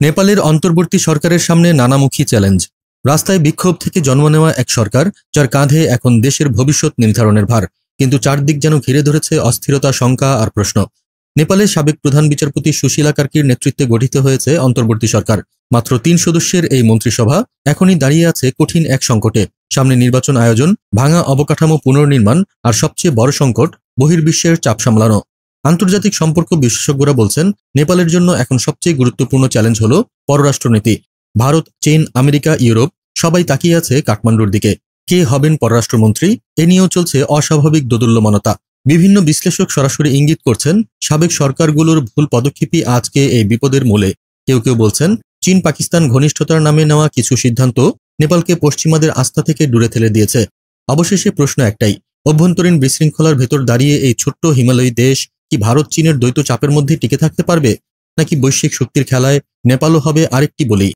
নেপালের অন্তর্বর্তী সরকারের সামনে নানামুখী চ্যালেঞ্জ। রাস্তায় বিক্ষোভ থেকে জন্ম নেওয়া এক সরকার, যার কাঁধে এখন দেশের ভবিষ্যৎ নির্ধারণের ভার। কিন্তু চারদিক যেন ঘিরে ধরেছে অস্থিরতা, শঙ্কা আর প্রশ্ন। নেপালের সাবেক প্রধান বিচারপতি সুশীলা কার্কির নেতৃত্বে গঠিত হয়েছে অন্তর্বর্তী সরকার। মাত্র ৩ সদস্যের এই মন্ত্রিসভা এখনই দাঁড়িয়ে আছে কঠিন এক সংকটে। সামনে নির্বাচন আয়োজন, ভাঙা অবকাঠামো পুনর্নির্মাণ, আর সবচেয়ে বড় সংকট বহির্বিশ্বের চাপ সামলানো। আন্তর্জাতিক সম্পর্ক বিশেষজ্ঞরা বলছেন, নেপালের জন্য এখন সবচেয়ে গুরুত্বপূর্ণ চ্যালেঞ্জ হল পররাষ্ট্রনীতি। ভারত, চীন, আমেরিকা, ইউরোপ সবাই তাকিয়ে আছে কাঠমান্ডুর দিকে। কে হবেন পররাষ্ট্রমন্ত্রী, এ নিয়েও চলছে অস্বাভাবিক দোদুল্যমানতা। বিভিন্ন বিশ্লেষক সরাসরি ইঙ্গিত করছেন, সাবেক সরকারগুলোর ভুল পদক্ষেপই আজকে এই বিপদের মূলে। কেউ কেউ বলছেন, চীন পাকিস্তান ঘনিষ্ঠতার নামে নেওয়া কিছু সিদ্ধান্ত নেপালকে পশ্চিমাদের আস্থা থেকে দূরে ঠেলে দিয়েছে। অবশেষে প্রশ্ন একটাই, অভ্যন্তরীণ বিশৃঙ্খলার ভেতর দাঁড়িয়ে এই ছোট্ট হিমালয়ী দেশ কি ভারত চীনের দ্বৈত চাপের মধ্যে টিকে থাকতে পারবে, নাকি বৈশ্বিক শক্তির খেলায় নেপালও হবে আরেকটি বলি?